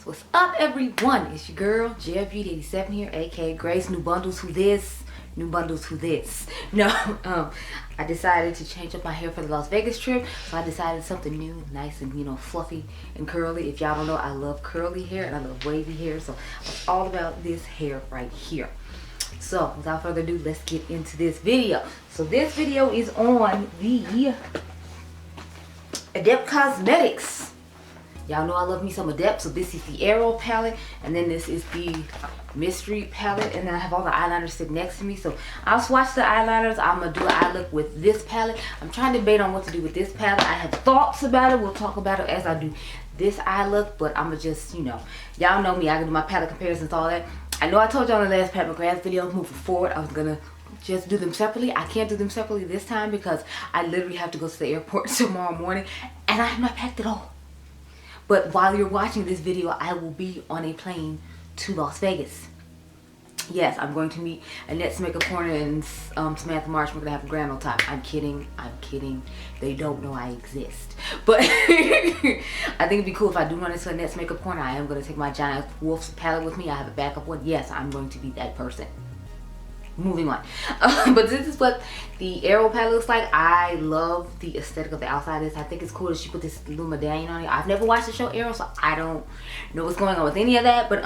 So what's up, everyone? It's your girl, Beauty 87 here, aka Grace. New bundles, who this? New bundles, who this? No, I decided to change up my hair for the Las Vegas trip. So I decided something new, nice and, you know, fluffy and curly. If y'all don't know, I love curly hair and I love wavy hair. So it's all about this hair right here. So without further ado, let's get into this video. So this video is on the Adept Cosmetics. Y'all know I love me some Adept, so this is the Arrow palette, and then this is the Mystery palette, and then I have all the eyeliners sitting next to me. So I'll swatch the eyeliners. I'm gonna do an eye look with this palette. I'm trying to debate on what to do with this palette. I have thoughts about it. We'll talk about it as I do this eye look, but I'm gonna just, you know, y'all know me. I can do my palette comparisons, all that. I know I told y'all in the last Pat McGrath video, moving forward, I was gonna just do them separately. I can't do them separately this time because I literally have to go to the airport tomorrow morning, and I have not packed at all. But while you're watching this video, I will be on a plane to Las Vegas. Yes, I'm going to meet Danessa Myricks and Samantha March. We're going to have a grand old time. I'm kidding. I'm kidding. They don't know I exist. But I think it'd be cool if I do run into Danessa Myricks. I am going to take my giant wolf's palette with me. I have a backup one. Yes, I'm going to be that person. Moving on. But this is what the Arrow palette looks like. I love the aesthetic of the outside of this. I think it's cool that she put this little medallion on it. I've never watched the show Arrow, so I don't know what's going on with any of that. But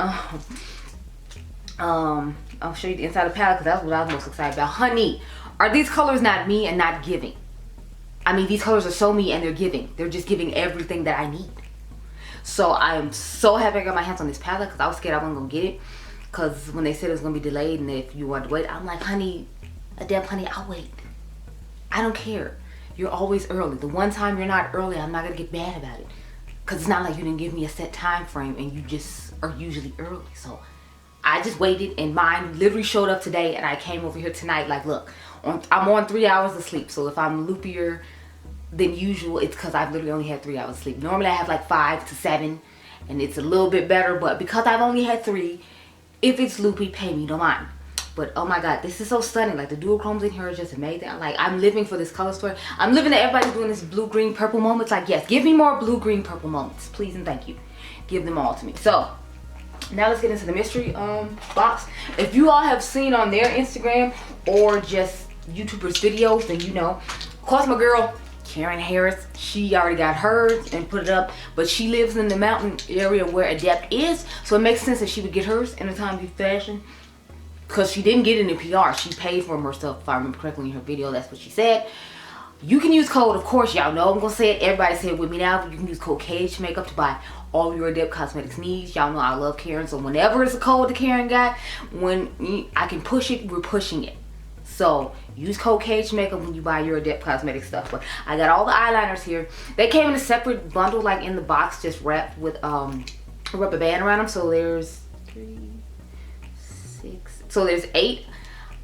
I'll show you the inside of the palette because that's what I was most excited about. Honey, are these colors not me and not giving? I mean, these colors are so me and they're giving. They're just giving everything that I need. So I am so happy I got my hands on this palette because I was scared I wasn't going to get it. Because when they said it was going to be delayed and if you want to wait, I'm like, honey, Adept, honey, I'll wait. I don't care. You're always early. The one time you're not early, I'm not going to get mad about it. Because it's not like you didn't give me a set time frame and you just are usually early. So I just waited and mine literally showed up today and I came over here tonight like, look, I'm on 3 hours of sleep. So if I'm loopier than usual, it's because I've literally only had 3 hours of sleep. Normally I have like 5 to 7 and it's a little bit better. But because I've only had 3, if it's loopy, pay me, don't mind. But oh my god, this is so stunning. Like the dual chromes in here are just amazing. I'm living for this color story. I'm living that everybody's doing this blue, green, purple moments. Like, yes, give me more blue, green, purple moments, please and thank you. Give them all to me. So now let's get into the mystery box. If you all have seen on their Instagram or just YouTubers videos, then you know. Of course, my girl Karen Harris, she already got hers and put it up, but she lives in the mountain area where Adept is, so it makes sense that she would get hers in a timely fashion because she didn't get it in PR. She paid for them herself, if I remember correctly in her video. That's what she said. You can use code, of course, y'all know I'm gonna say it, everybody say it with me now. You can use code Cage Makeup to buy all your Adept Cosmetics needs. Y'all know I love Karen, so whenever it's a code that Karen got, when I can push it, we're pushing it. So use code Cage Makeup when you buy your Adept Cosmetic stuff. But I got all the eyeliners here. They came in a separate bundle, like in the box, just wrapped with a rubber band around them. So there's 3, 6. So there's 8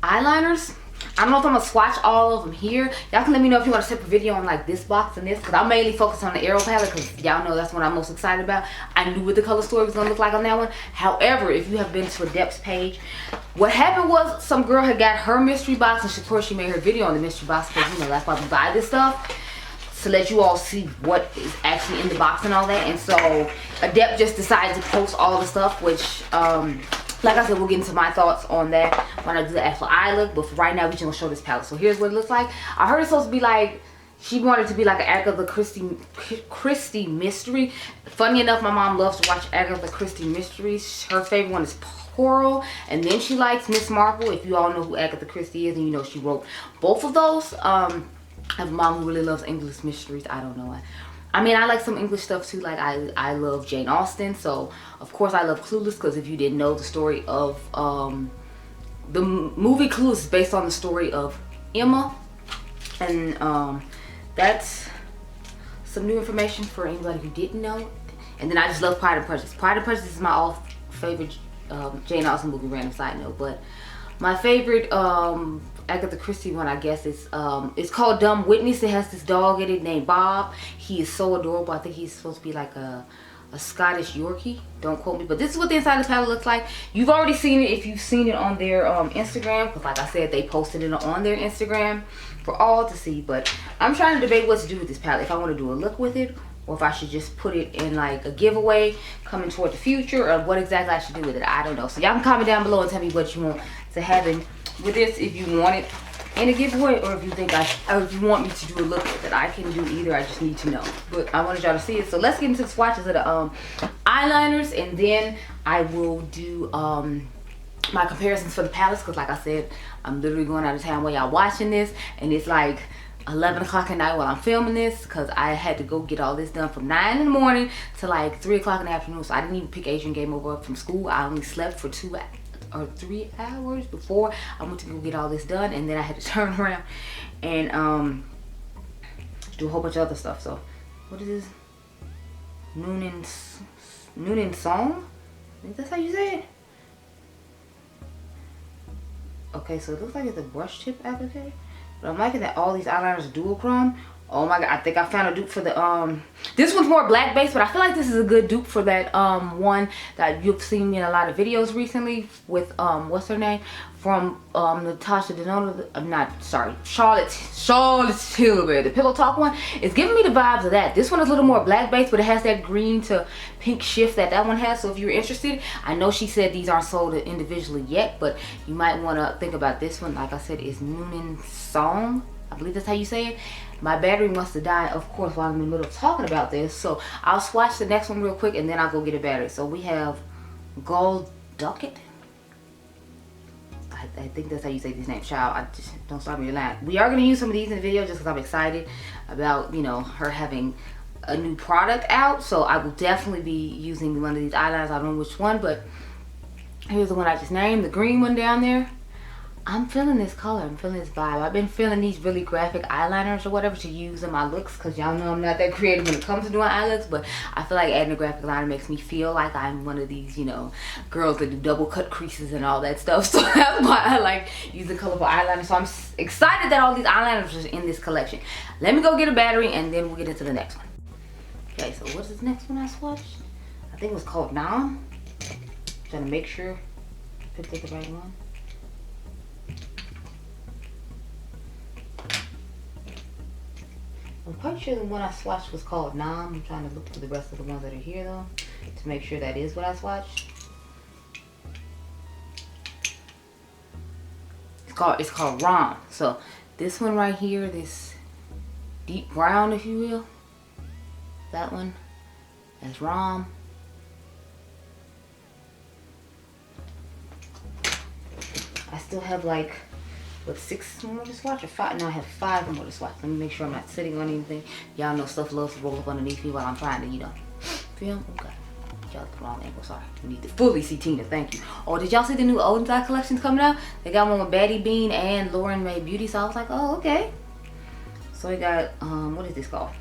eyeliners. I don't know if I'm gonna swatch all of them here. Y'all can let me know if you want a separate video on like this box and this, because I'm mainly focused on the Arrow palette because y'all know that's what I'm most excited about. I knew what the color story was gonna look like on that one. However, if you have been to Adept's page, what happened was some girl had got her mystery box, and of course she made her video on the mystery box because, you know, that's why we buy this stuff, to let you all see what is actually in the box and all that. And so Adept just decided to post all the stuff, which like I said, we'll get into my thoughts on that when I do the actual eye look. But for right now, we're just gonna show this palette. So here's what it looks like. I heard it's supposed to be like, she wanted to be like an Agatha Christie mystery. Funny enough, my mom loves to watch Agatha Christie mysteries. Her favorite one is Coral, and then she likes Miss Marple. If you all know who Agatha Christie is, and you know she wrote both of those. I have a mom who really loves English mysteries. I don't know why. I mean, I like some English stuff too. Like I love Jane Austen, so of course I love Clueless, because if you didn't know, the story of the movie Clueless is based on the story of Emma, and that's some new information for anybody who didn't know. And then I just love Pride and Prejudice. Pride and Prejudice is my all favorite Jane Austen movie, random side note. But my favorite Agatha Christie one, I guess, is it's called Dumb Witness. It has this dog in it named Bob. He is so adorable. I think he's supposed to be like a Scottish Yorkie. Don't quote me, but this is what the inside of the palette looks like. You've already seen it if you've seen it on their Instagram, because like I said, they posted it on their Instagram for all to see. But I'm trying to debate what to do with this palette. If I want to do a look with it, or if I should just put it in like a giveaway coming toward the future, or what exactly I should do with it. I don't know. So y'all can comment down below and tell me what you want to happen with this, if you want it in a giveaway, or if you think or if you want me to do a look with it. I can do either. I just need to know. But I wanted y'all to see it. So let's get into the swatches of the eyeliners, and then I will do my comparisons for the palettes, because like I said, I'm literally going out of town while y'all watching this, and it's like 11 o'clock at night while I'm filming this, because I had to go get all this done from 9 in the morning to like 3 o'clock in the afternoon. So I didn't even pick Adriangameover up from school. I only slept for 2 or 3 hours before I went to go get all this done, and then I had to turn around and do a whole bunch of other stuff. So what is this? Noonan Song? I think that's how you say it. Okay, so it looks like it's a brush tip applicator, but I'm liking that all these eyeliners are dual chrome. Oh my god, I think I found a dupe for the this one's more black based, but I feel like this is a good dupe for that one that you've seen me in a lot of videos recently with what's her name, from Natasha Denona, Charlotte Tilbury, the Pillow Talk one. It's giving me the vibes of that. This one is a little more black based, but it has that green to pink shift that one has. So if you're interested, I know she said these aren't sold individually yet, but you might want to think about this one. Like I said, it's Noonan Song, I believe that's how you say it. My battery must have died, of course, while I'm in the middle of talking about this. So I'll swatch the next one real quick, and then I'll go get a battery. So we have Gold Ducket. I think that's how you say these names, child. I just don't start me lying. We are going to use some of these in the video just because I'm excited about, you know, her having a new product out. So I will definitely be using one of these eyeliners. I don't know which one, but here's the one I just named, the green one down there. I'm feeling this color. I'm feeling this vibe. I've been feeling these really graphic eyeliners or whatever to use in my looks, because y'all know I'm not that creative when it comes to doing eye looks, but I feel like adding a graphic liner makes me feel like I'm one of these, you know, girls that do double cut creases and all that stuff. So that's why I like using colorful eyeliner. So I'm excited that all these eyeliners are in this collection. Let me go get a battery, and then we'll get into the next one. Okay, so what's this next one I swatched? I think it was called Nam. Trying to make sure I picked up the right one. I'm quite sure the one I swatched was called Nam. I'm trying to look through the rest of the ones that are here though, to make sure that is what I swatched. It's called Rom. So this one right here, this deep brown, if you will, that one, that's Rom. I still have like, what, 6 more to swatch, or 5? No, I have 5 more to swatch. Let me make sure I'm not sitting on anything. Y'all know stuff loves to roll up underneath me while I'm trying to, you know, film. Okay, y'all the wrong angle. Sorry. You need to fully see Tina. Thank you. Oh, did y'all see the new Olden Eye collections coming out? They got one with Baddie Bean and UOMA Beauty. So I was like, oh, okay. So we got what is this called?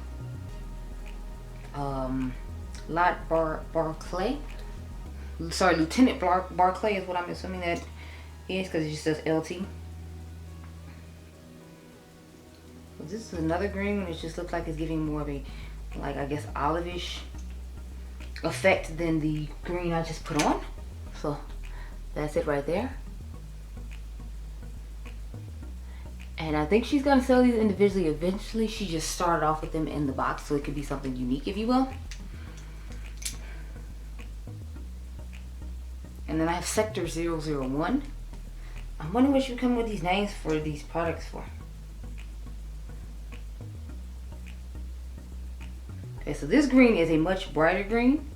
Barclay. Sorry, Lieutenant Barclay is what I'm assuming that is, because it just says LT. This is another green one. It just looks like it's giving more of a, like, I guess, olive-ish effect than the green I just put on. So that's it right there. And I think she's gonna sell these individually eventually. She just started off with them in the box, so it could be something unique, if you will. And then I have Sector 001. I'm wondering what should come with these names for these products for. Okay, so this green is a much brighter green,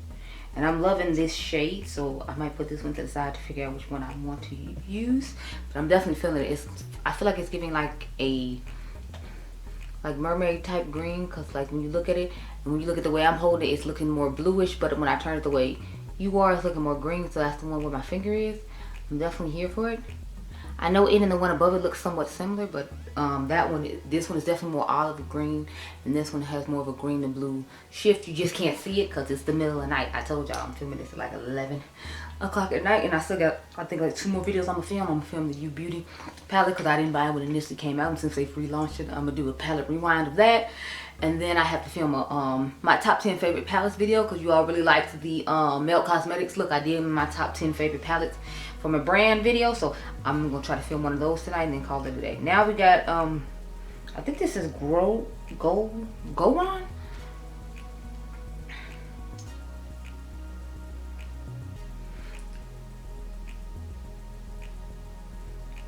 and I'm loving this shade, so I might put this one to the side to figure out which one I want to use. But I'm definitely feeling it. I feel like it's giving like a mermaid type green, because like when you look at it, and when you look at the way I'm holding it, it's looking more bluish, but when I turn it the way you are, it's looking more green. So that's the one where my finger is. I'm definitely here for it. I know it and the one above it looks somewhat similar, but this one is definitely more olive green, and this one has more of a green and blue shift. You just can't see it because it's the middle of the night. I told y'all I'm filming this at like 11 o'clock at night, and I still got, I think, like 2 more videos I'm gonna film the UOMA Beauty palette, because I didn't buy it when it initially came out, and since they relaunched it, I'm gonna do a palette rewind of that. And then I have to film a my top 10 favorite palettes video, because you all really liked the Melt Cosmetics look I did in my top 10 favorite palettes from a brand video. So I'm gonna try to film one of those tonight and then call it a day. Now we got I think this is Goron.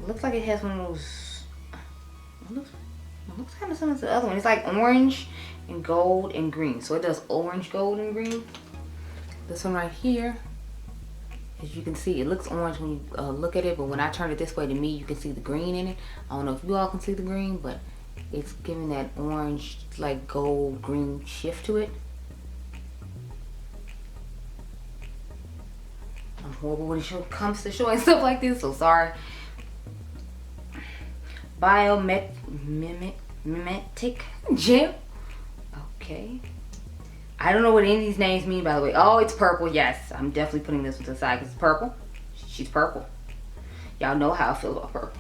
It looks like it has one of those, it looks kind of similar to the other one. It's like orange and gold and green. So it does orange, gold, and green. This one right here, as you can see, it looks orange when you look at it, but when I turn it this way, to me, you can see the green in it. I don't know if you all can see the green, but it's giving that orange, like gold, green shift to it. I'm horrible when it comes to showing stuff like this, so sorry. Biomimetic gel. Okay. I don't know what any of these names mean, by the way. Oh, it's purple. Yes, I'm definitely putting this one to the side because it's purple. She's purple. Y'all know how I feel about purple.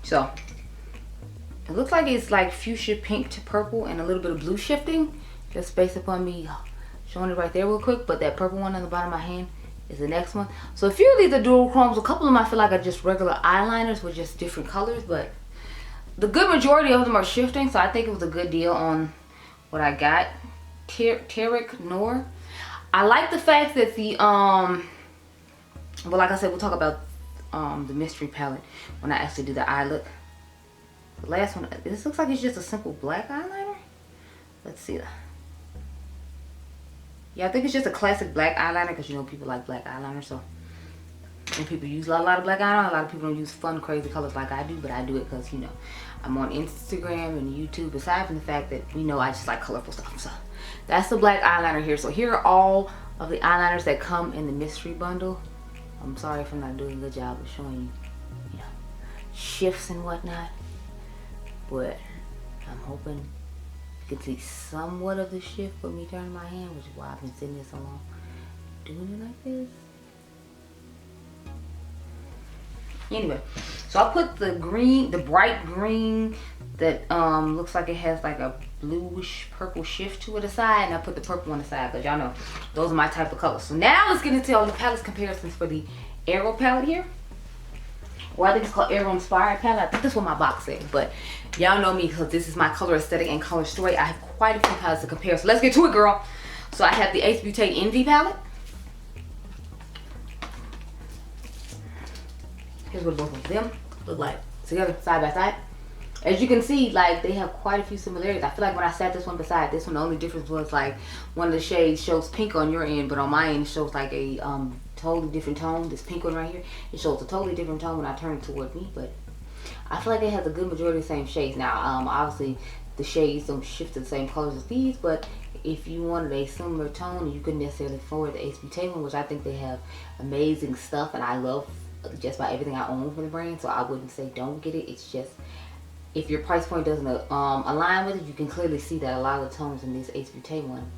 So, it looks like it's like fuchsia pink to purple and a little bit of blue shifting. Just based upon me showing it right there real quick. But that purple one on the bottom of my hand is the next one. So a few of these are duochromes. A couple of them I feel like are just regular eyeliners with just different colors. But the good majority of them are shifting. So I think it was a good deal on what I got. Tarek Noor. I like the fact that the well, like I said, we'll talk about the mystery palette when I actually do the eye look. The last one, this looks like it's just a simple black eyeliner. Let's see. Yeah, I think it's just a classic black eyeliner because you know people like black eyeliner. So and people use a lot of black eyeliner. A lot of people don't use fun, crazy colors like I do, but I do it because you know I'm on Instagram and YouTube. Aside from the fact that you know I just like colorful stuff. So that's the black eyeliner here. So here are all of the eyeliners that come in the mystery bundle. I'm sorry if I'm not doing a good job of showing you know, shifts and whatnot. But I'm hoping you can see somewhat of the shift with me turning my hand, which is why I've been sitting there so long doing it like this. Anyway, so I put the green, the bright green that looks like it has like a bluish purple shift to it aside, and I put the purple on the side because y'all know those are my type of colors. So now let's get into all the palettes comparisons for the Arrow palette here. Well, I think it's called Arrow Inspired palette. I think that's what my box said, but y'all know me because this is my color aesthetic and color story. I have quite a few palettes to compare, so let's get to it, girl. So I have the Ace Beauty Envy palette. Here's what both of them look like together, side by side. As you can see, like they have quite a few similarities. I feel like when I sat this one beside this one, the only difference was like one of the shades shows pink on your end, but on my end it shows like a totally different tone. This pink one right here, it shows a totally different tone when I turn it toward me, but I feel like it has a good majority of the same shades. Now, obviously the shades don't shift to the same colors as these, but if you wanted a similar tone, you couldn't necessarily forward the Ace Beauty one, which I think they have amazing stuff, and I love just about everything I own from the brand, so I wouldn't say don't get it. It's just if your price point doesn't align with it, you can clearly see that a lot of the tones in this Ace Beauty one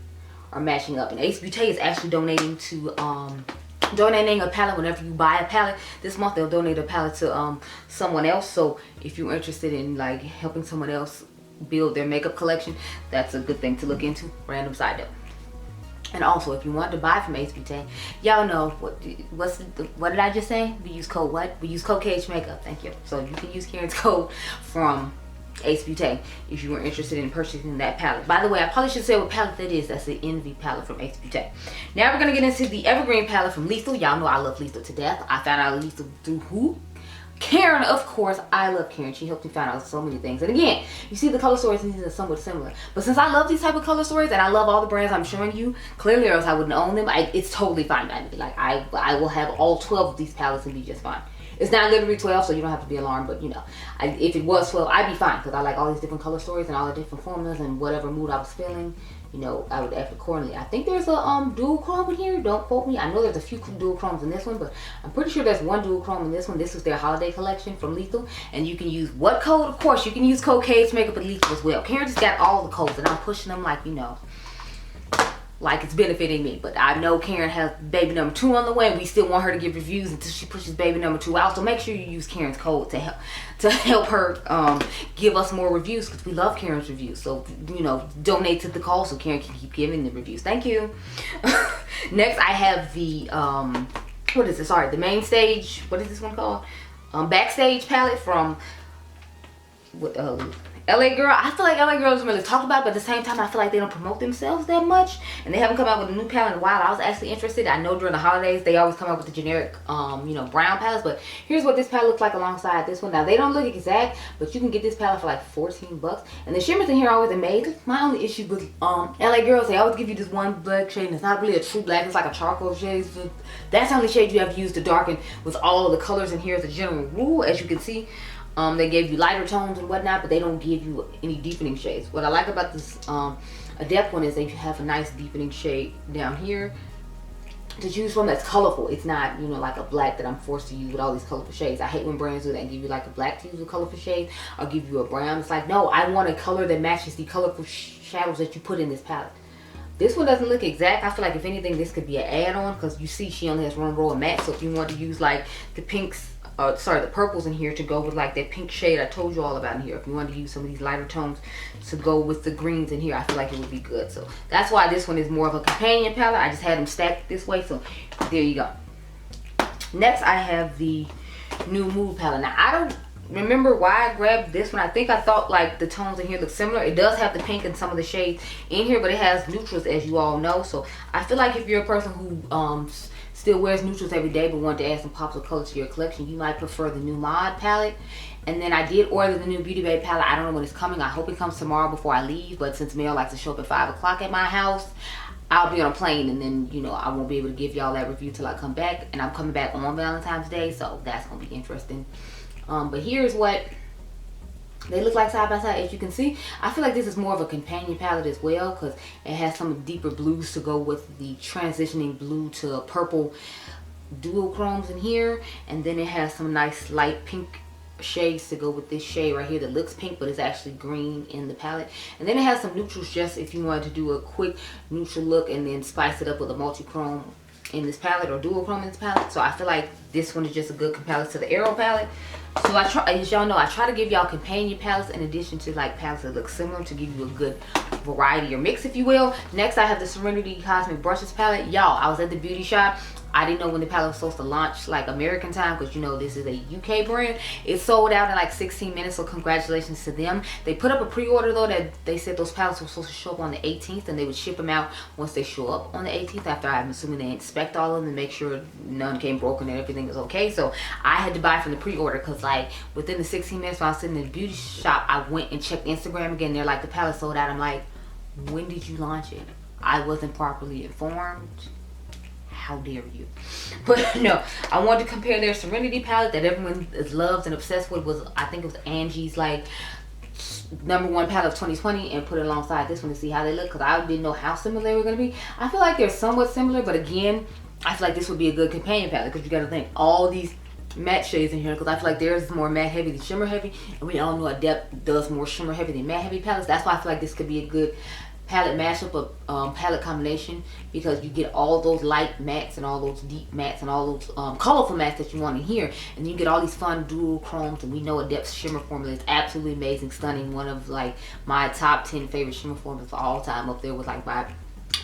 are matching up. And Ace Beauty is actually donating to donating a palette whenever you buy a palette. This month they'll donate a palette to someone else. So if you're interested in like helping someone else build their makeup collection, that's a good thing to look into. Random side note. And also, if you want to buy from Ace Beauty, y'all know what did I just say? We use code what? We use code KH Makeup. Thank you. So you can use Karen's code from Ace Beauty if you were interested in purchasing that palette. By the way, I probably should say what palette that is. That's the Envy palette from Ace Beauty. Now we're gonna get into the Evergreen palette from Lethal. Y'all know I love Lethal to death. I found out Lethal through who? Karen, of course. I love Karen. She helped me find out so many things. And again, you see the color stories, these are somewhat similar. But since I love these type of color stories and I love all the brands I'm showing you, clearly or else I wouldn't own them. It's totally fine by me. Like I will have all 12 of these palettes and be just fine. It's not literally 12, so you don't have to be alarmed. But you know, if it was 12, I'd be fine because I like all these different color stories and all the different formulas and whatever mood I was feeling. You know, I would act accordingly. I think there's a dual chrome in here. Don't quote me. I know there's a few dual chromes in this one, but I'm pretty sure there's one dual chrome in this one. This is their holiday collection from Lethal. And you can use what code? Of course, you can use code KH Makeup at Lethal as well. Karen just got all the codes, and I'm pushing them like, you know, like it's benefiting me. But I know Karen has baby number 2 on the way, and we still want her to give reviews until she pushes baby number 2 out. So make sure you use Karen's code to help her give us more reviews, because we love Karen's reviews. So you know, donate to the cause so Karen can keep giving the reviews. Thank you. Next I have the what is it? Sorry, the main stage. What is this one called? Backstage palette from LA Girl, I feel like LA Girl doesn't really talk about it, but at the same time, I feel like they don't promote themselves that much. And they haven't come out with a new palette in a while. I was actually interested. I know during the holidays, they always come out with the generic, you know, brown palettes. But here's what this palette looks like alongside this one. Now, they don't look exact, but you can get this palette for like 14 bucks. And the shimmers in here are always amazing. My only issue with LA Girls, they always give you this one black shade, and it's not really a true black. It's like a charcoal shade. So that's the only shade you have to use to darken with all of the colors in here as a general rule, as you can see. They gave you lighter tones and whatnot, but they don't give you any deepening shades. What I like about this Adept one is they have a nice deepening shade down here to choose from that's colorful. It's not, you know, like a black that I'm forced to use with all these colorful shades. I hate when brands do that and give you like a black to use with colorful shades, or give you a brown. It's like, no, I want a color that matches the colorful shadows that you put in this palette. This one doesn't look exact. I feel like if anything, this could be an add-on, because you see she only has one row of matte. So if you want to use like the pinks, the purples in here to go with like that pink shade I told you all about in here. If you want to use some of these lighter tones to go with the greens in here, I feel like it would be good. So that's why this one is more of a companion palette. I just had them stacked this way, so there you go. Next, I have the New Mood palette. Now, I don't remember why I grabbed this one. I think I thought like the tones in here look similar. It does have the pink and some of the shades in here, but it has neutrals, as you all know. So I feel like if you're a person who still wears neutrals every day but want to add some pops of color to your collection, you might prefer the new Mod palette. And then I did order the new Beauty Bay palette. I don't know when it's coming. I hope it comes tomorrow before I leave, but since mail likes to show up at 5 o'clock at my house, I'll be on a plane, and then, you know, I won't be able to give y'all that review till I come back. And I'm coming back on Valentine's Day, so that's gonna be interesting. But here's what they look like side by side. As you can see, I feel like this is more of a companion palette as well, because it has some deeper blues to go with the transitioning blue to purple duochromes in here, and then it has some nice light pink shades to go with this shade right here that looks pink but it's actually green in the palette. And then it has some neutrals just if you wanted to do a quick neutral look and then spice it up with a multi-chrome in this palette or duochrome in this palette. So I feel like this one is just a good comparison to the Arrow palette. So I try, as y'all know, I try to give y'all companion palettes in addition to like palettes that look similar to give you a good variety or mix, if you will. Next, I have the Serenity Cosmic Brushes palette. Y'all, I was at the beauty shop. I didn't know when the palette was supposed to launch like American time, because you know this is a UK brand. It sold out in like 16 minutes, so congratulations to them. They put up a pre-order though that they said those palettes were supposed to show up on the 18th, and they would ship them out once they show up on the 18th, after I'm assuming they inspect all of them and make sure none came broken and everything is okay. So I had to buy from the pre-order, because like within the 16 minutes while I was sitting in the beauty shop, I went and checked Instagram again. They're like, the palette sold out. I'm like, when did you launch it? I wasn't properly informed. How dare you? But no, I wanted to compare their Serenity palette that everyone is loves and obsessed with. Was, I think it was Angie's like #1 palette of 2020, and put it alongside this one to see how they look, because I didn't know how similar they were going to be. I feel like they're somewhat similar, but again, I feel like this would be a good companion palette, because you got to think all these matte shades in here, because I feel like theirs is more matte heavy than shimmer heavy, and we all know Adept does more shimmer heavy than matte heavy palettes. That's why I feel like this could be a good palette mashup of palette combination, because you get all those light mattes and all those deep mattes and all those colorful mattes that you want in here, and then you get all these fun dual chromes. And we know Adept's shimmer formula is absolutely amazing, stunning, one of like my top 10 favorite shimmer formulas of all time, up there with like my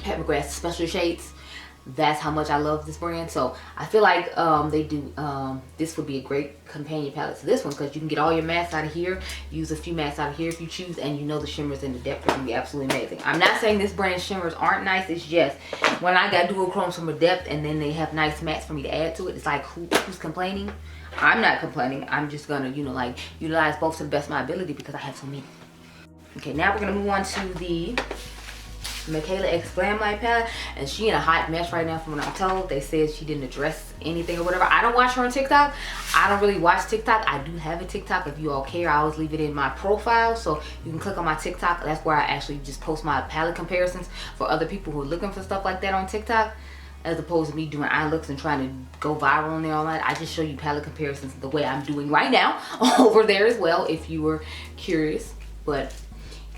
McGrath special shades. That's how much I love this brand. So I feel like they do this would be a great companion palette to this one, because you can get all your mattes out of here, use a few mattes out of here if you choose, and you know the shimmers and the depth are going to be absolutely amazing. I'm not saying this brand's shimmers aren't nice. It's just when I got dual chromes from Adept and then they have nice mattes for me to add to it, it's like, who's complaining? I'm not complaining. I'm just gonna, you know, like utilize both to the best of my ability, because I have so many. Okay, now we're gonna move on to the Michaela X Glam Light palette, and she in a hot mess right now from what I'm told. They said she didn't address anything or whatever. I don't watch her on TikTok. I don't really watch TikTok. I do have a TikTok. If you all care, I always leave it in my profile, so you can click on my TikTok. That's where I actually just post my palette comparisons for other people who are looking for stuff like that on TikTok, as opposed to me doing eye looks and trying to go viral on there all night. I just show you palette comparisons the way I'm doing right now over there as well, if you were curious. But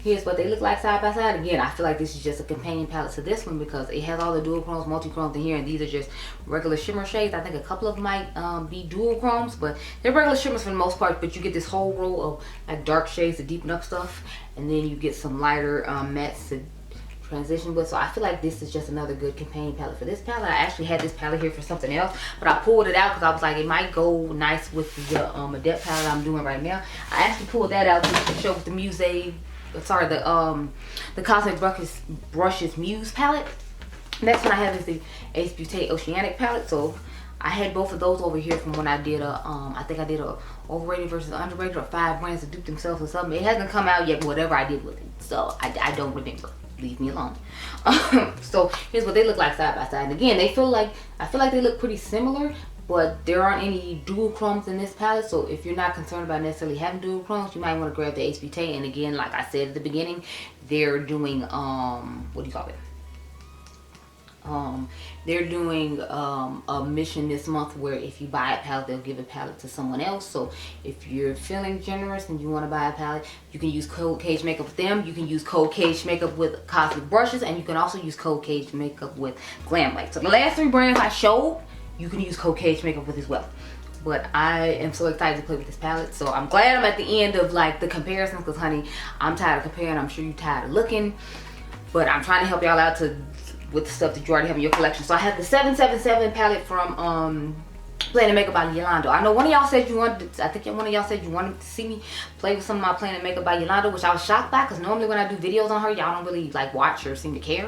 here's what they look like side by side. Again, I feel like this is just a companion palette to this one, because it has all the dual chromes, multi-chromes in here, and these are just regular shimmer shades. I think a couple of them might be dual chromes, but they're regular shimmers for the most part. But you get this whole row of like dark shades to deepen up stuff, and then you get some lighter mattes to transition with. So I feel like this is just another good companion palette for this palette. I actually had this palette here for something else, but I pulled it out because I was like, it might go nice with the Adept palette I'm doing right now. I actually pulled that out just to show with the the Cosmic Brushes Muse palette. Next one I have is the Ace Beaute Oceanic palette. So I had both of those over here from when I did I think I did a overrated versus underrated, or 5 brands that duped themselves or something. It hasn't come out yet, but whatever I did with it, so I don't remember. Leave me alone. So here's what they look like side by side. And again, I feel like they look pretty similar, but there aren't any dual chromes in this palette. So if you're not concerned about necessarily having dual chromes, you might want to grab the Ace Beaute. And again, like I said at the beginning, they're doing what do you call it? They're doing a mission this month where if you buy a palette, they'll give a palette to someone else. So if you're feeling generous and you want to buy a palette, you can use Code Cage Makeup with them. You can use Code Cage Makeup with Cosmic Brushes, and you can also use Code Cage Makeup with Glam Light. So the last 3 brands I showed, you can use Code Cage Makeup with as well. But I am so excited to play with this palette. So I'm glad I'm at the end of like the comparisons, because honey, I'm tired of comparing. I'm sure you're tired of looking, but I'm trying to help y'all out with the stuff that you already have in your collection. So I have the 777 palette from Planet Makeup by Yolanda. I know one of y'all said you wanted to, I think one of y'all said you wanted to see me play with some of my Planet Makeup by Yolanda, which I was shocked by, because normally when I do videos on her, y'all don't really like watch or seem to care.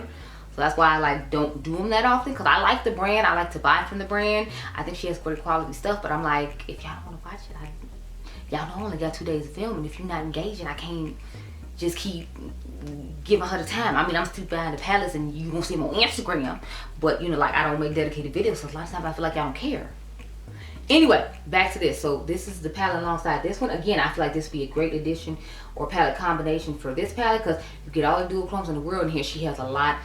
So that's why I like don't do them that often, because I like the brand. I like to buy from the brand. I think she has great quality stuff, but I'm like, if y'all don't want to watch it, y'all know I only got 2 days of filming. If you're not engaging, I can't just keep giving her the time. I mean, I'm still buying the palettes and you won't see them on Instagram, but you know, like, I don't make dedicated videos, so a lot of times I feel like y'all don't care. Anyway, back to this. So this is the palette alongside this one. Again, I feel like this would be a great addition or palette combination for this palette, because you get all the dual chromes in the world in here. She has a lot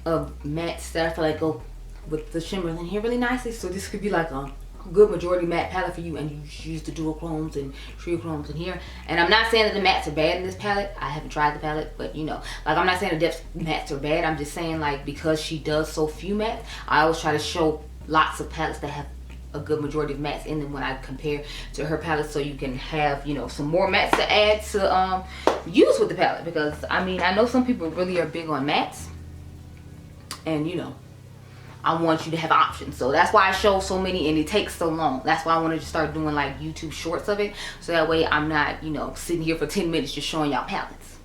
of mattes that I feel like go with the shimmers in here really nicely. So this could be like a good majority matte palette for you, and you use the dual chromes and trio chromes in here. And I'm not saying that the mattes are bad in this palette. I haven't tried the palette, but you know, like, I'm not saying the depth mattes are bad. I'm just saying, like, because she does so few mattes, I always try to show lots of palettes that have a good majority of mattes in them when I compare to her palette, so you can have, you know, some more mattes to add to use with the palette. Because I mean, I know some people really are big on mattes, and you know, I want you to have options. So that's why I show so many and it takes so long. That's why I wanted to start doing like YouTube shorts of it, so that way I'm not, you know, sitting here for 10 minutes just showing y'all palettes,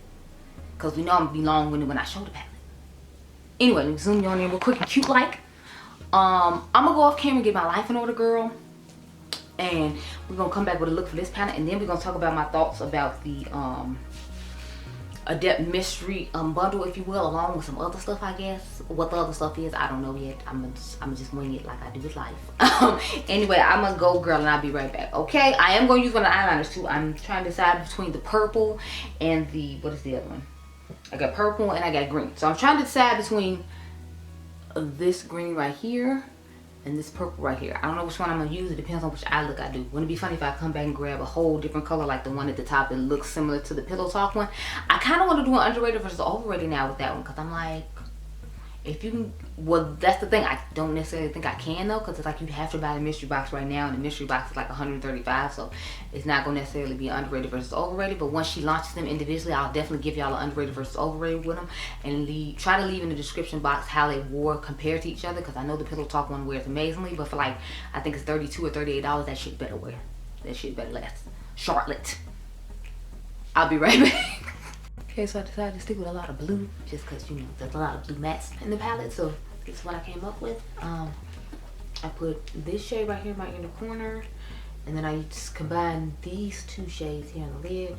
because we know I'm gonna be long-winded when I show the palette. Anyway, let me zoom you on in real quick and cute like. I'm gonna go off camera and get my life in order, girl, and we're gonna come back with a look for this palette, and then we're gonna talk about my thoughts about the Adept mystery bundle, if you will, along with some other stuff. I guess what the other stuff is, I don't know yet. I'm just wing it like I do with life. Anyway, I'm gonna go, girl, and I'll be right back. Okay, I am gonna use one of the eyeliners too. I'm trying to decide between the purple and the, what is the other one? I got purple and I got green. So I'm trying to decide between this green right here and this purple right here. I don't know which one I'm gonna use. It depends on which eye look I do. Wouldn't it be funny if I come back and grab a whole different color, like the one at the top that looks similar to the Pillow Talk one? I kind of want to do an underrated versus overrated now with that one, because I'm like, if you can, well, that's the thing. I don't necessarily think I can though, because it's like you have to buy the mystery box right now, and the mystery box is like $135, so it's not going to necessarily be underrated versus overrated. But once she launches them individually, I'll definitely give y'all an underrated versus overrated with them, and try to leave in the description box how they wore compared to each other, because I know the Pillow Talk one wears amazingly, but for like, I think it's $32 or $38, that shit better wear. That shit better last. Charlotte. I'll be right back. Okay, so I decided to stick with a lot of blue, just because, you know, there's a lot of blue mattes in the palette, so this is what I came up with. I put this shade right here, right in the corner, and then I just combined these 2 shades here on the lid,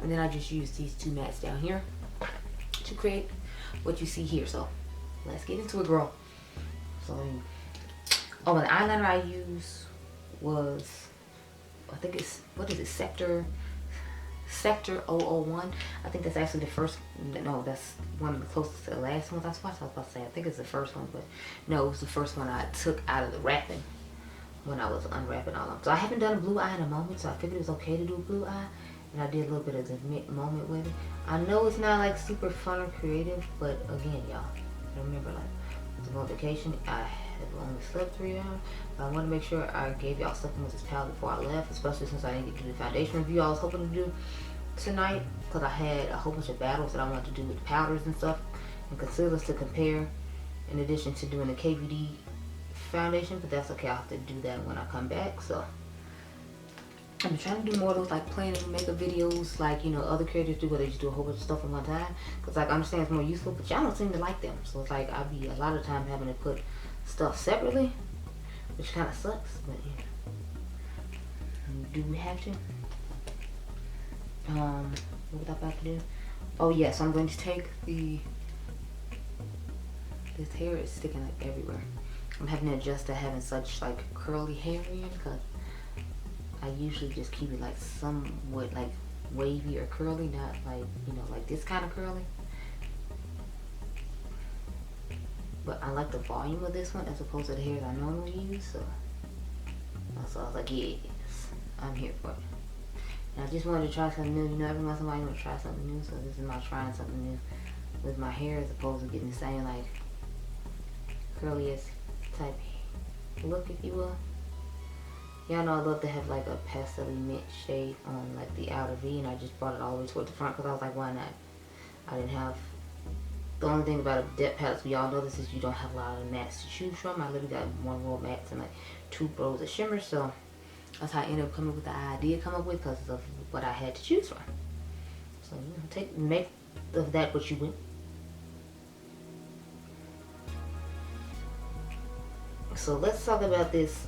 and then I just used these 2 mattes down here to create what you see here. So let's get into it, girl. So, oh, the eyeliner I used was, I think it's, what is it, Sector 001. I think that's actually the first, no, that's one of the closest to the last ones I was about to say. I think it's the first one, but no, it was the first one I took out of the wrapping when I was unwrapping all of them. So I haven't done a blue eye in a moment, so I figured it was okay to do a blue eye, and I did a little bit of the moment with it. I know it's not like super fun or creative, but again, y'all, remember, like, I was on vacation. I have only slept 3 hours. But I want to make sure I gave y'all something with this palette before I left, especially since I didn't get to do the foundation review I was hoping to do tonight, because I had a whole bunch of battles that I wanted to do with powders and stuff, and concealers to compare, in addition to doing the KVD foundation, but that's okay. I'll have to do that when I come back. So I'm trying to do more of those like planning makeup videos, like, you know, other creators do, where they just do a whole bunch of stuff at one time. Cause like I understand it's more useful, but y'all don't seem to like them. So it's like I'll be a lot of time having to put stuff separately, which kind of sucks. But yeah, do we have to? What was I about to do? Oh yes, I'm going to take the. This hair is sticking like everywhere. I'm having to adjust to having such like curly hair in, because I usually just keep it like somewhat like wavy or curly, not like, you know, like this kind of curly. But I like the volume of this one as opposed to the hairs I normally use, so I was like, yes, I'm here for it. And I just wanted to try something new. You know, every once in a while you want to try something new, so this is my trying something new with my hair as opposed to getting the same like curliest type look, if you will. Y'all know I love to have like a pastel mint shade on like the outer V, and I just brought it all the way toward the front because I was like, why not? I didn't have, the only thing about Adept palettes, we all know this, is you don't have a lot of mattes to choose from. I literally got one row of mattes and like 2 rows of shimmers, so that's how I ended up coming up with the idea come up with, because of what I had to choose from. So, you know, make of that what you will. So let's talk about this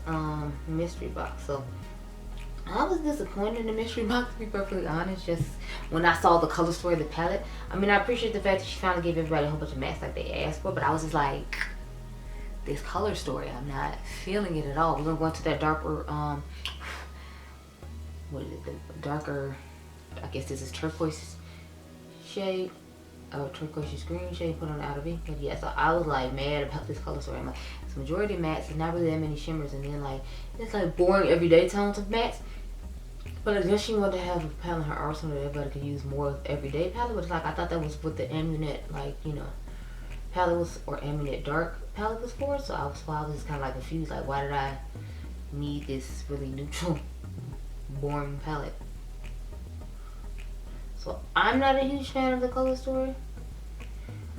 mystery box. So I was disappointed in the mystery box, to be perfectly honest, just when I saw the color story of the palette. I mean, I appreciate the fact that she finally gave everybody a whole bunch of mattes like they asked for, but I was just like, this color story, I'm not feeling it at all. We're gonna go into that darker, what is it, the darker, I guess this is turquoise shade. Turquoise green shade put on the outer V. But yeah, so I was like mad about this color story. I'm like, it's majority of mattes, it's not really that many shimmers, and then like it's like boring everyday tones of mattes. But I guess she wanted to have a palette in her arsenal that everybody could use more of everyday palette. But it's like I thought that was what the Amulet, like, you know, palette was, or Amulet dark palette was for. So I was just kind of like confused, like why did I need this really neutral, boring palette? So I'm not a huge fan of the color story.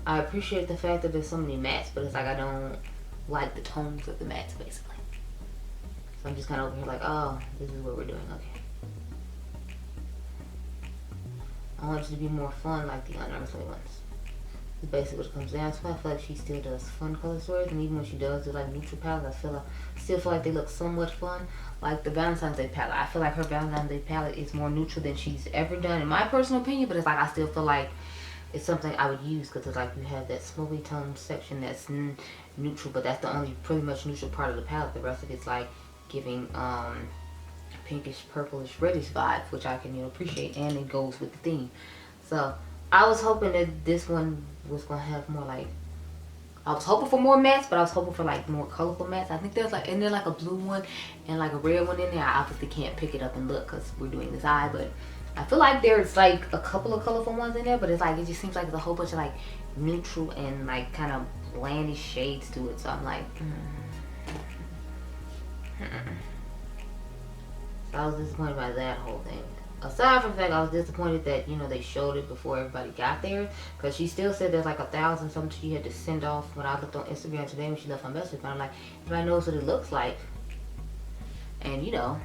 I appreciate the fact that there's so many mattes, but it's like I don't like the tones of the mattes, basically. So I'm just kind of over here like, oh, this is what we're doing, okay. I want it to be more fun like the unearthly ones. It's basically what it comes down to. I feel like she still does fun color stories, and even when she does do like neutral palettes, I still feel like they look somewhat fun. Like the Valentine's Day palette, I feel like her Valentine's Day palette is more neutral than she's ever done, in my personal opinion. But it's like I still feel like it's something I would use, because it's like you have that smoky tone section that's neutral, but that's the only pretty much neutral part of the palette. The rest of it's like giving pinkish, purplish, reddish vibes, which I can, you know, appreciate, and it goes with the theme. So I was hoping that this one was gonna have more like, I was hoping for more mattes, but I was hoping for like more colorful mattes. I think there's like, and then like a blue one and like a red one in there. I obviously can't pick it up and look because we're doing this eye, but I feel like there's like a couple of colorful ones in there, but it's like, it just seems like there's a whole bunch of like neutral and like kind of blandish shades to it. So I'm like, So I was disappointed by that whole thing. Aside from the fact I was disappointed that, you know, they showed it before everybody got there, because she still said there's like 1,000 something she had to send off when I looked on Instagram today when she left my message. But I'm like, everybody knows what it looks like, and you know,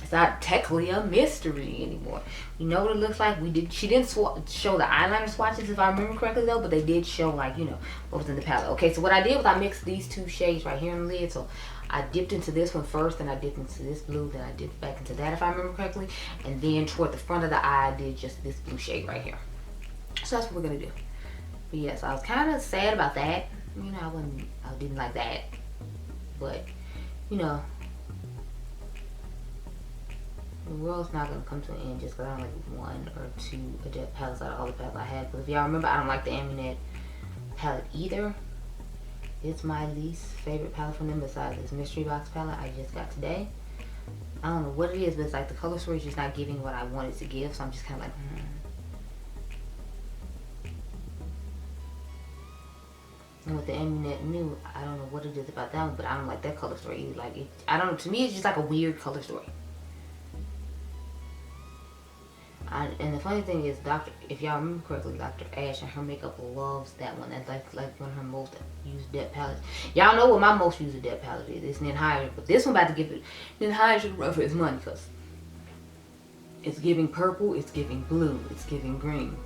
it's not technically a mystery anymore. You know what it looks like. She didn't show the eyeliner swatches, if I remember correctly though, but they did show like, you know, what was in the palette. Okay, so what I did was I mixed these 2 shades right here in the lid. So I dipped into this one first, then I dipped into this blue, then I dipped back into that, if I remember correctly, and then toward the front of the eye I did just this blue shade right here. So that's what we're gonna do. But yes, I was kind of sad about that. You know, I didn't like that, but you know, the world's not gonna come to an end just because I don't like 1 or 2 Adept palettes out of all the palettes I had. But if y'all remember, I don't like the Amulet palette either. It's my least favorite palette from them besides this mystery box palette I just got today. I don't know what it is, but it's like the color story is just not giving what I wanted to give, so I'm just kind of like, And with the Amulet New, I don't know what it is about that one, but I don't like that color story either. Like, I don't know, to me it's just like a weird color story. And the funny thing is, if y'all remember correctly, Dr. Ash and her makeup loves that one. That's like one of her most used depth palettes. Y'all know what my most used depth palette is. It's Ninhydrin, but this one about to give it Ninhydrin run for its money because it's giving purple, it's giving blue, it's giving green.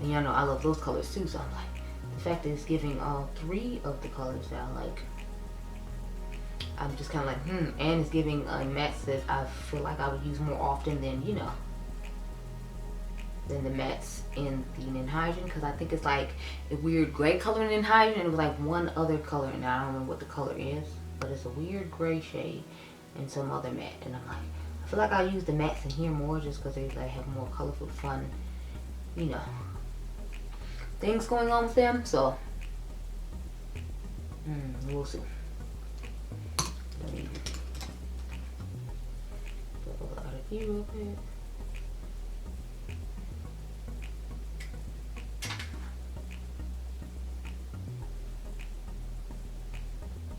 And y'all know I love those colors too, so I'm like, the fact that it's giving all three of the colors that I like, I'm just kind of like, and it's giving mattes that I feel like I would use more often than, you know, than the mattes in the Ninhydrin, because I think it's like a weird gray color in Ninhydrin, and it was like one other color, and I don't remember what the color is, but it's a weird gray shade in some other matte, and I'm like, I feel like I use the mattes in here more just because they like have more colorful, fun, you know, things going on with them, so we'll see. Let me pull it out of here real quick.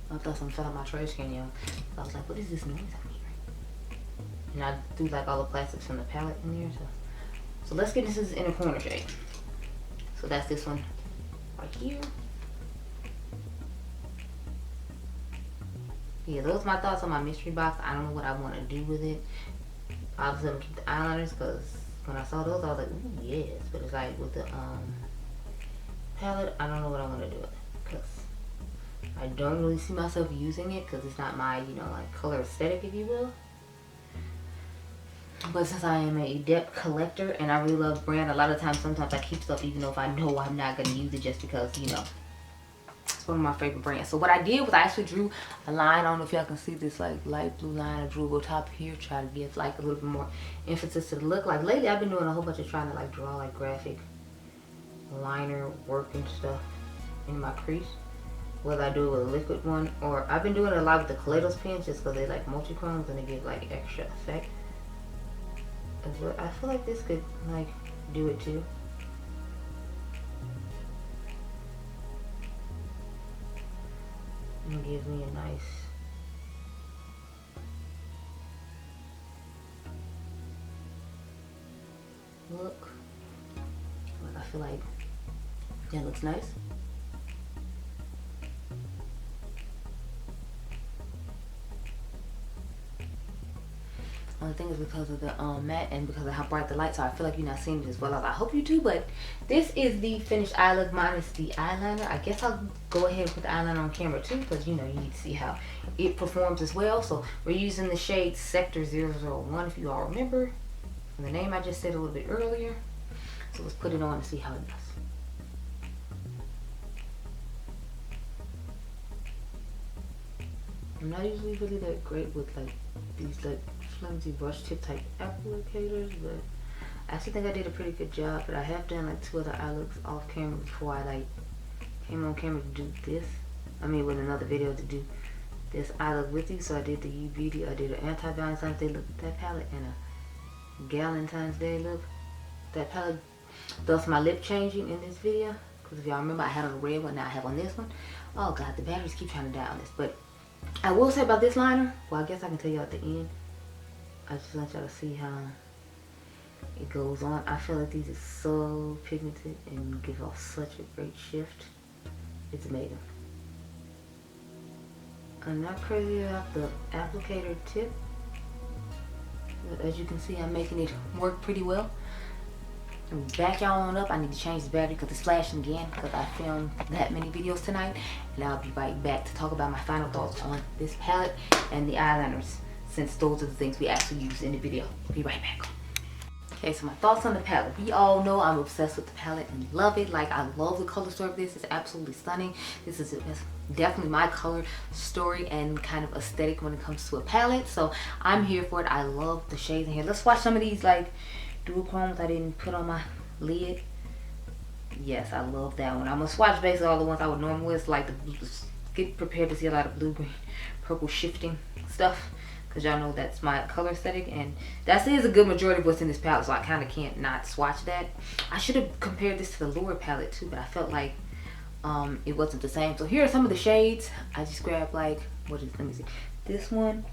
I thought something fell out my trash can, y'all. I was like, what is this noise I'm hearing? And I threw like all the plastics from the palette in there. So let's get into this inner corner shade. So that's this one right here. Yeah, those are my thoughts on my mystery box. I don't know what I want to do with it. Obviously, I'm gonna keep the eyeliners because when I saw those, I was like, ooh, yes. But it's like with the palette, I don't know what I want to do with it because I don't really see myself using it because it's not my, you know, like color aesthetic, if you will. But since I am a Adept collector and I really love brand, a lot of times, sometimes I keep stuff even though if I know I'm not going to use it just because, you know, it's one of my favorite brands. So what I did was I actually drew a line. I don't know if y'all can see this like light blue line I drew over top here, try to give like a little bit more emphasis to the look. Like lately I've been doing a whole bunch of trying to like draw like graphic liner work and stuff in my crease. Whether I do it with a liquid one or I've been doing it a lot with the Kaleidos pens just because they like multi-chromes and they give like extra effect. But I feel like this could like do it too. And give me a nice look. Like I feel like that looks nice. Only thing is because of the matte and because of how bright the lights are, I feel like you're not seeing it as well as I hope you do. But this is the finished eye look minus the eyeliner. I guess I'll go ahead and put the eyeliner on camera too because, you know, you need to see how it performs as well. So we're using the shade Sector 001 if you all remember from the name I just said a little bit earlier. So let's put it on and see how it does. I'm not usually really that great with like these like flimsy brush tip type applicators, but I actually think I did a pretty good job. But I have done like 2 other eye looks off camera before I like came on camera to do this. I mean with another video to do this eye look with you. So I did the UOMA Beauty, I did an anti-Valentine's Day look with that palette and a Galentine's Day look. That palette does my lip changing in this video. Because if y'all remember I had on the red one, now I have on this one. Oh god, the batteries keep trying to die on this. But I will say about this liner, well I guess I can tell you at the end. I just want y'all to see how it goes on. I feel like these are so pigmented and give off such a great shift. It's amazing. I'm not crazy about the applicator tip, but as you can see I'm making it work pretty well. Back y'all on up. I need to change the battery because it's flashing again because I filmed that many videos tonight, and I'll be right back to talk about my final thoughts on this palette and the eyeliners, since those are the things we actually use in the video. Be right back. Okay, so my thoughts on the palette. We all know I'm obsessed with the palette and love it. Like I love the color story of this. It's absolutely stunning. This is definitely my color story and kind of aesthetic when it comes to a palette, so I'm here for it. I love the shades in here. Let's watch some of these like duochromes I didn't put on my lid. Yes, I love that one. I'm gonna swatch basically all the ones I would normally list, like the blue. Get prepared to see a lot of blue, green, purple shifting stuff because y'all know that's my color aesthetic, and that is a good majority of what's in this palette, so I kind of can't not swatch that. I should have compared this to the lower palette too, but I felt like it wasn't the same. So here are some of the shades. I just grabbed like, what is, let me see, this one.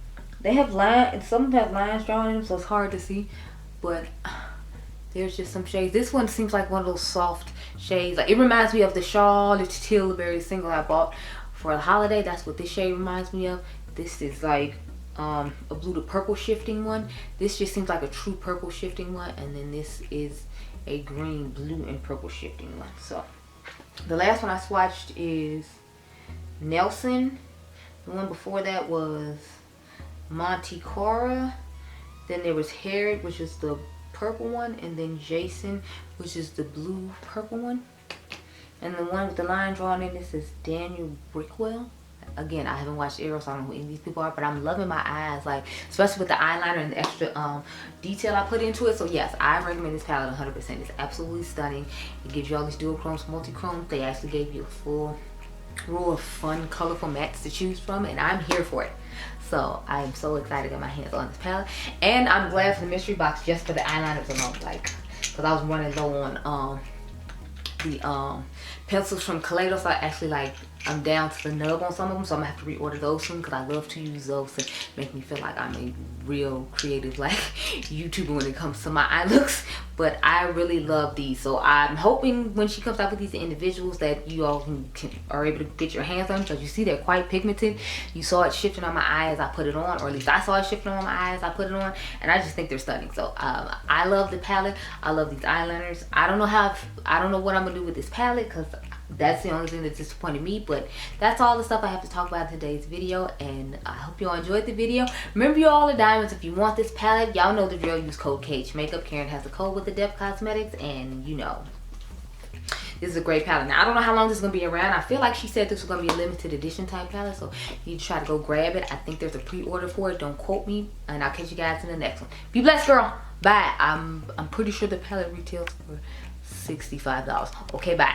They have lines, some of them have lines drawn in them, so it's hard to see. but there's just some shades. This one seems like one of those soft shades. Like, it reminds me of the Charlotte Tilbury single I bought for a holiday. That's what this shade reminds me of. This is like a blue to purple shifting one. This just seems like a true purple shifting one, and then this is a green, blue, and purple shifting one. So the last one I swatched is Nelson. The one before that was Monte Cara. Then there was Herod, which is the purple one, and then Jason, which is the blue purple one. And the one with the line drawn in this is Daniel Brickwell. Again, I haven't watched Arrow, so I don't know who any of these people are, but I'm loving my eyes, like, especially with the eyeliner and the extra detail I put into it. So yes, I recommend this palette 100%. It's absolutely stunning. It gives you all these dual chromes, multi-chromes. They actually gave you a full row of fun, colorful mattes to choose from, and I'm here for it. So I am so excited to get my hands on this palette, and I'm glad for the mystery box just for the eyeliners alone, like, because I was running low on the pencils from Kaleido, so I actually, like, I'm down to the nub on some of them, so I'm gonna have to reorder those soon, because I love to use those to make me feel like I'm a real creative, like, YouTuber when it comes to my eye looks. But I really love these, so I'm hoping when she comes out with these individuals that you all are able to get your hands on them, because you see they're quite pigmented. You saw it shifting on my eye as I put it on, or at least I saw it shifting on my eye as I put it on, and I just think they're stunning. So I love the palette. I love these eyeliners. I don't know what I'm gonna do with this palette, because that's the only thing that disappointed me, but that's all the stuff I have to talk about in today's video, and I hope you all enjoyed the video. Remember, you all are diamonds. If you want this palette, y'all know the drill. Use code KHMakeup. Karen has a code with Adept Cosmetics, and you know, this is a great palette. Now, I don't know how long this is going to be around. I feel like she said this was going to be a limited edition type palette, so you need to try to go grab it. I think there's a pre-order for it. Don't quote me, and I'll catch you guys in the next one. Be blessed, girl. Bye. I'm pretty sure the palette retails for $65. Okay, bye.